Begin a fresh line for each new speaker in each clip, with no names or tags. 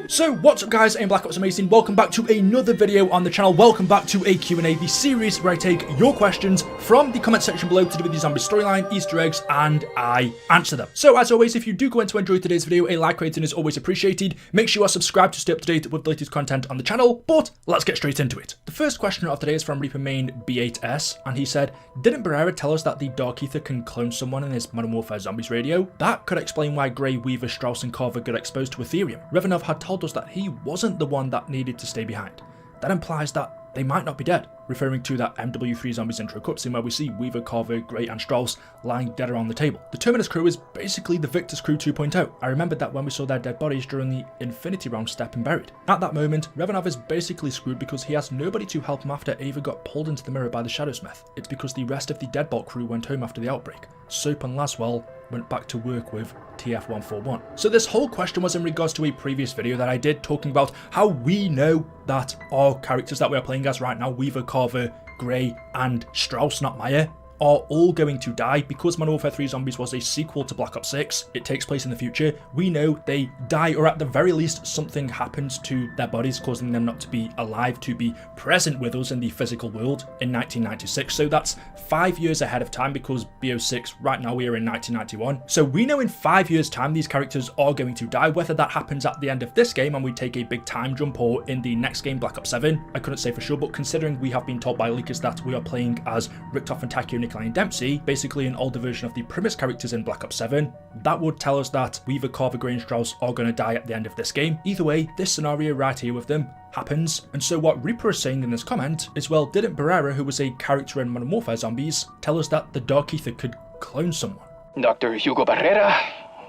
So what's up guys, I'm Black Ops Amazing, welcome back to another video on the channel, welcome back to a Q&A, the series where I take your questions from the comment section below to do with the zombie storyline, Easter eggs, and I answer them. So as always, if you do go on to enjoy today's video, a like rating is always appreciated. Make sure you are subscribed to stay up to date with the latest content on the channel, but let's get straight into it. The first question of the day is from Reaper Main B8S, and he said, didn't Barrera tell us that the Dark Aether can clone someone in his Modern Warfare Zombies radio? That could explain why Grey, Weaver, Strauss, and Carver got exposed to Ethereum. Revanov had told us that he wasn't the one that needed to stay behind. That implies that they might not be dead, referring to that MW3 Zombies intro cutscene where we see Weaver, Carver, Grey, and Strauss lying dead around the table. The Terminus crew is basically the Victor's crew 2.0. I remembered that when we saw their dead bodies during the Infinity Round step and buried. At that moment, Revanov is basically screwed because he has nobody to help him after Ava got pulled into the mirror by the Shadowsmith. It's because the rest of the Deadbolt crew went home after the outbreak. Soap and Laswell went back to work with TF141. So this whole question was in regards to a previous video that I did talking about how we know that our characters that we are playing as right now, Weaver, Carver, Grey, and Strauss, not Meyer, are all going to die. Because Modern Warfare 3 Zombies was a sequel to Black Ops 6, it takes place in the future, we know they die, or at the very least something happens to their bodies causing them not to be alive, to be present with us in the physical world in 1996. So that's 5 years ahead of time, because BO6 right now we are in 1991. So we know in 5 years time these characters are going to die. Whether that happens at the end of this game and we take a big time jump, or in the next game, Black Ops 7, I couldn't say for sure, but considering we have been told by leakers that we are playing as Richtoff and Takeo Nikolai and Dempsey, basically an older version of the premise characters in Black Ops 7, that would tell us that Weaver, Carver, Grey, and Strauss are going to die at the end of this game. Either way, this scenario right here with them happens. And so what Reaper is saying in this comment is, well, didn't Barrera, who was a character in Modern Warfare Zombies, tell us that the Dark Aether could clone someone?
Dr. Hugo Barrera,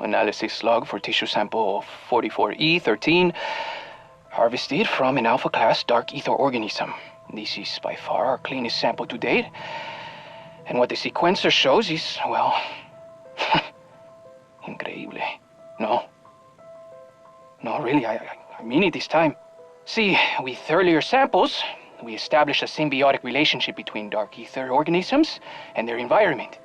analysis log for tissue sample 44E13, harvested from an alpha class Dark Aether organism. This is by far our cleanest sample to date. And what the sequencer shows is, well, increíble. No, really, I mean it this time. See, with earlier samples, we established a symbiotic relationship between Dark Aether organisms and their environment.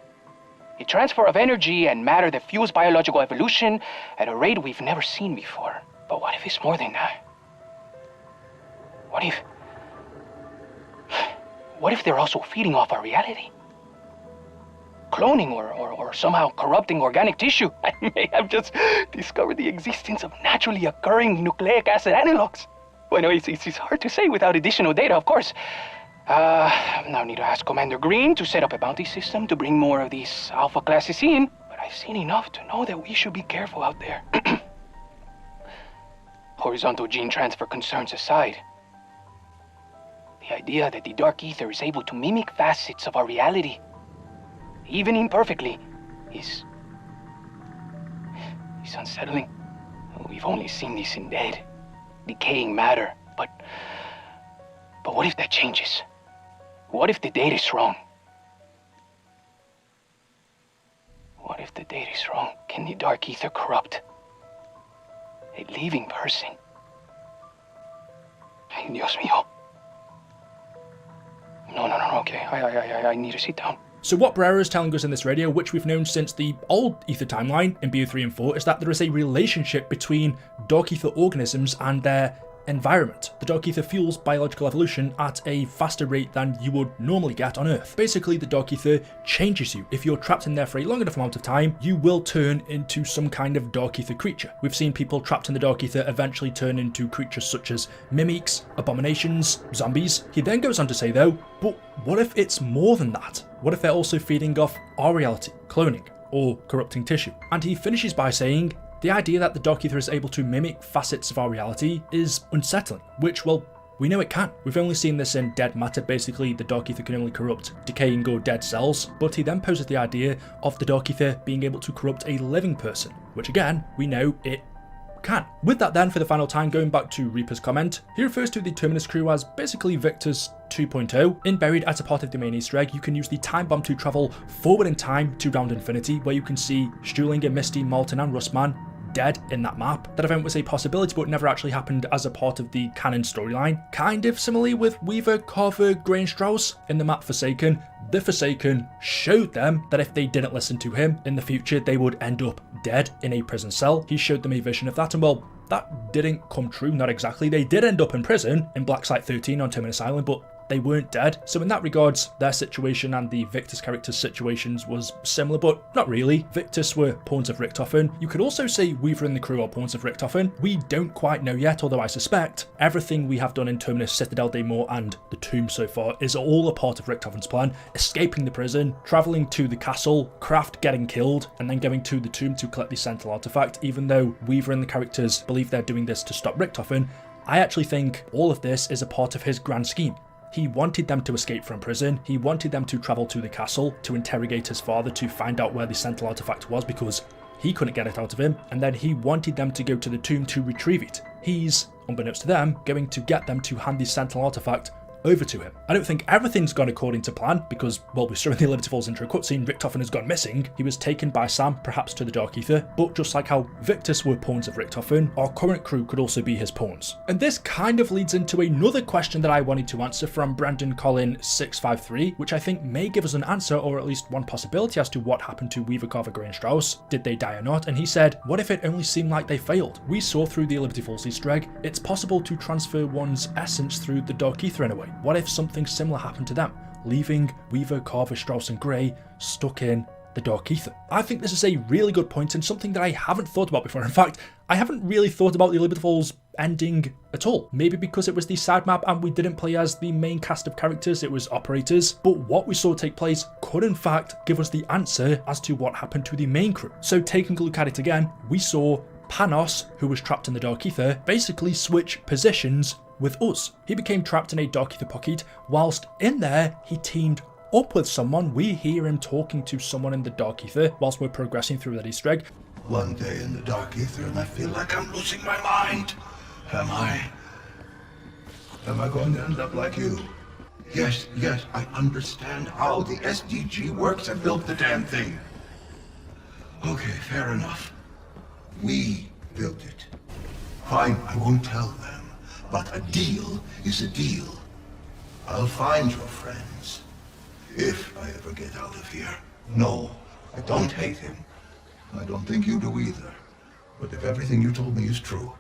A transfer of energy and matter that fuels biological evolution at a rate we've never seen before. But what if it's more than that? What if they're also feeding off our reality? Cloning or somehow corrupting organic tissue. I may have just discovered the existence of naturally occurring nucleic acid analogs. Well, it's hard to say without additional data, of course. Now need to ask Commander Green to set up a bounty system to bring more of these alpha classes in. But I've seen enough to know that we should be careful out there. Horizontal gene transfer concerns aside, the idea that the Dark Aether is able to mimic facets of our reality, even imperfectly, is unsettling. We've only seen this in dead, decaying matter, but what if that changes? What if the data is wrong? What if the data is wrong? Can the Dark Aether corrupt a living person? Ay, Dios mío. No, okay, I need to sit down.
So what Barrera is telling us in this radio, which we've known since the old Aether timeline in BO3 and 4, is that there is a relationship between Dark Aether organisms and their environment. The Dark Aether fuels biological evolution at a faster rate than you would normally get on Earth. Basically, the Dark Aether changes you. If you're trapped in there for a long enough amount of time, you will turn into some kind of Dark Aether creature. We've seen people trapped in the Dark Aether eventually turn into creatures such as mimics, abominations, zombies. He then goes on to say though, but what if it's more than that? What if they're also feeding off our reality, cloning, or corrupting tissue? And he finishes by saying, the idea that the Dark Aether is able to mimic facets of our reality is unsettling, which, well, we know it can. We've only seen this in dead matter. Basically, the Dark Aether can only corrupt decaying or dead cells, but he then poses the idea of the Dark Aether being able to corrupt a living person, which again, we know it can. With that then, for the final time, going back to Reaper's comment, he refers to the Terminus crew as basically Victor's 2.0. In Buried, as a part of the main Easter egg, you can use the time bomb to travel forward in time to Round Infinity, where you can see Stuhlinger, Misty, Malton, and Rustman dead in that map. That event was a possibility but never actually happened as a part of the canon storyline. Kind of similarly with Weaver, Carver, Grey, and Strauss in the map Forsaken. The Forsaken showed them that if they didn't listen to him in the future, they would end up dead in a prison cell. He showed them a vision of that, and well, that didn't come true, not exactly. They did end up in prison in Black Site 13 on Terminus Island, but they weren't dead. So in that regards, their situation and the Victus character's situations was similar, but not really. Victus were pawns of Richthofen. You could also say Weaver and the crew are pawns of Richthofen. We don't quite know yet, although I suspect everything we have done in Terminus, Citadel Daymore, and the Tomb so far is all a part of Richthofen's plan. Escaping the prison, travelling to the castle, Kraft getting killed, and then going to the Tomb to collect the Sentinel artifact. Even though Weaver and the characters believe they're doing this to stop Richthofen, I actually think all of this is a part of his grand scheme. He wanted them to escape from prison, he wanted them to travel to the castle to interrogate his father to find out where the Sentinel artifact was because he couldn't get it out of him, and then he wanted them to go to the tomb to retrieve it. He's, unbeknownst to them, going to get them to hand the Sentinel artifact over to him. I don't think everything's gone according to plan because, well, we saw in the Liberty Falls intro cutscene, Richthofen has gone missing. He was taken by Sam, perhaps to the Dark Aether, but just like how Victus were pawns of Richthofen, our current crew could also be his pawns. And this kind of leads into another question that I wanted to answer from Brandon Collin 653, which I think may give us an answer or at least one possibility as to what happened to Weaver, Carver, Gray and Strauss. Did they die or not? And he said, what if it only seemed like they failed? We saw through the Liberty Falls Easter egg, it's possible to transfer one's essence through the Dark Aether in a way. What if something similar happened to them, leaving Weaver, Carver, Strauss and Gray stuck in the Dark Aether? I think this is a really good point and something that I haven't thought about before. In fact, I haven't really thought about the Liberty Falls ending at all. Maybe because it was the side map and we didn't play as the main cast of characters, it was operators, but what we saw take place could in fact give us the answer as to what happened to the main crew. So taking a look at it again, we saw Panos, who was trapped in the Dark Aether, basically switch positions with us. He became trapped in a Dark Aether pocket. Whilst in there, he teamed up with someone. We hear him talking to someone in the Dark Aether whilst we're progressing through that Easter egg.
One day in the Dark Aether and I feel like I'm losing my mind. Am I going to end up like you? Yes, I understand how the SDG works and built the damn thing. Okay, fair enough. We built it. Fine, I won't tell them. But a deal is a deal. I'll find your friends. If I ever get out of here. No, I don't hate him. I don't think you do either. But if everything you told me is true,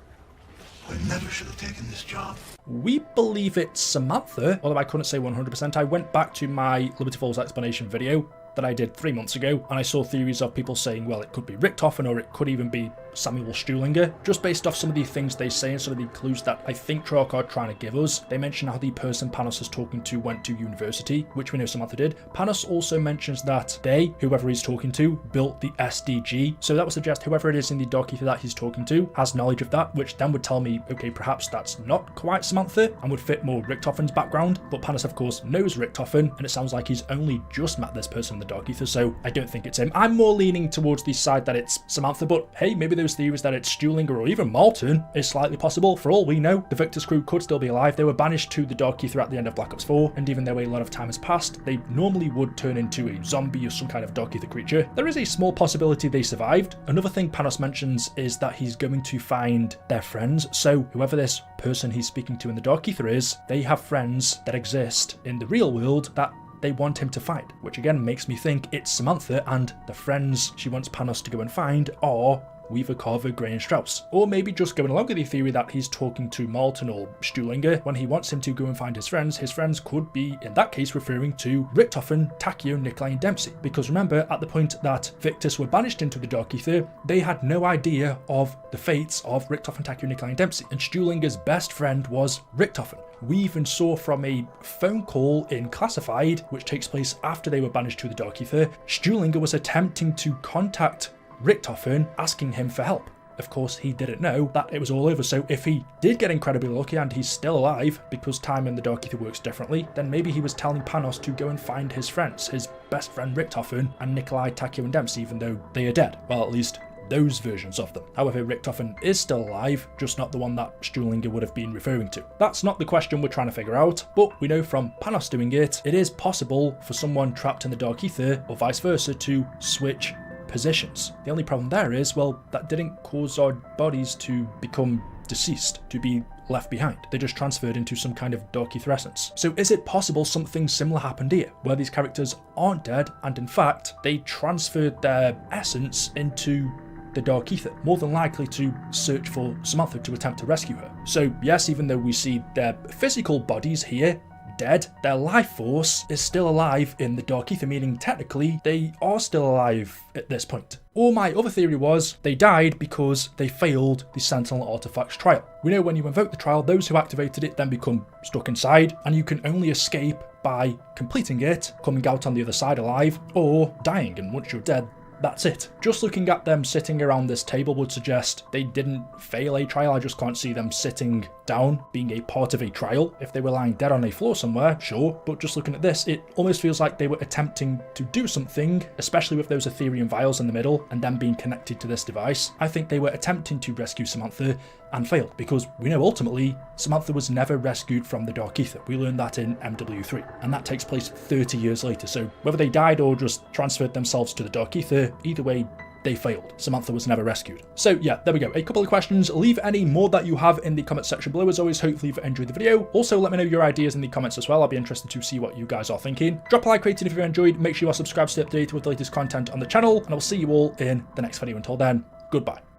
I never should have taken this job.
We believe it's Samantha, although I couldn't say 100%. I went back to my Liberty Falls explanation video that I did 3 months ago, and I saw theories of people saying, well, it could be Richthofen or it could even be Samuel Stuhlinger, just based off some of the things they say and some of the clues that I think Trark are trying to give us. They mention how the person Panos is talking to went to university, which we know Samantha did. Panos also mentions that they, whoever he's talking to, built the SDG, so that would suggest whoever it is in the Dark Aether that he's talking to has knowledge of that, which then would tell me, okay, perhaps that's not quite Samantha and would fit more Richthofen's background, but Panos of course knows Richthofen, and it sounds like he's only just met this person in the Dark Aether, so I don't think it's him. I'm more leaning towards the side that it's Samantha, but hey, maybe those theories that it's Stuhlinger or even Malton is slightly possible. For all we know, the Victus crew could still be alive. They were banished to the Dark Aether at the end of Black Ops 4, and even though a lot of time has passed, they normally would turn into a zombie or some kind of Dark Aether creature. There is a small possibility they survived. Another thing Panos mentions is that he's going to find their friends, so whoever this person he's speaking to in the Dark Aether is, they have friends that exist in the real world that they want him to find, which again makes me think it's Samantha, and the friends she wants Panos to go and find are Weaver, Carver, Gray and Strauss. Or maybe just going along with the theory that he's talking to Malton or Stuhlinger when he wants him to go and find his friends could be, in that case, referring to Richthofen, Takeo, Nikolai and Dempsey. Because remember, at the point that Victus were banished into the Dark Aether, they had no idea of the fates of Richthofen, Takeo, Nikolai and Dempsey, and Stuhlinger's best friend was Richthofen. We even saw from a phone call in Classified, which takes place after they were banished to the Dark Aether, Stuhlinger was attempting to contact Richthofen, asking him for help. Of course, he didn't know that it was all over, so if he did get incredibly lucky and he's still alive, because time in the Dark Aether works differently, then maybe he was telling Panos to go and find his friends, his best friend Richthofen and Nikolai, Takeo and Dempsey, even though they are dead. Well, at least those versions of them. However, Richthofen is still alive, just not the one that Stuhlinger would have been referring to. That's not the question we're trying to figure out, but we know from Panos doing it, it is possible for someone trapped in the Dark Aether, or vice versa, to switch positions. The only problem there is, well, that didn't cause our bodies to become deceased, to be left behind. They just transferred into some kind of Dark Aether essence. So is it possible something similar happened here, where these characters aren't dead, and in fact, they transferred their essence into the Dark Aether, more than likely to search for Samantha to attempt to rescue her. So yes, even though we see their physical bodies here dead, their life force is still alive in the Dark Aether, meaning technically they are still alive at this point. Or my other theory was they died because they failed the Sentinel Artifacts trial. We know when you invoke the trial, those who activated it then become stuck inside, and you can only escape by completing it, coming out on the other side alive, or dying, and once you're dead, that's it. Just looking at them sitting around this table would suggest they didn't fail a trial. I just can't see them sitting down being a part of a trial. If they were lying dead on a floor somewhere, sure, but just looking at this, it almost feels like they were attempting to do something, especially with those Aetherium vials in the middle and them being connected to this device. I think they were attempting to rescue Samantha and failed, because we know ultimately Samantha was never rescued from the Dark Aether. We learned that in MW3, and that takes place 30 years later, so whether they died or just transferred themselves to the Dark Aether, either way, they failed. Samantha was never rescued. So yeah, there we go. A couple of questions. Leave any more that you have in the comment section below. As always, hopefully you've enjoyed the video. Also, let me know your ideas in the comments as well. I'll be interested to see what you guys are thinking. Drop a like rating if you enjoyed. Make sure you are subscribed to stay updated with the latest content on the channel, and I'll see you all in the next video. Until then, goodbye.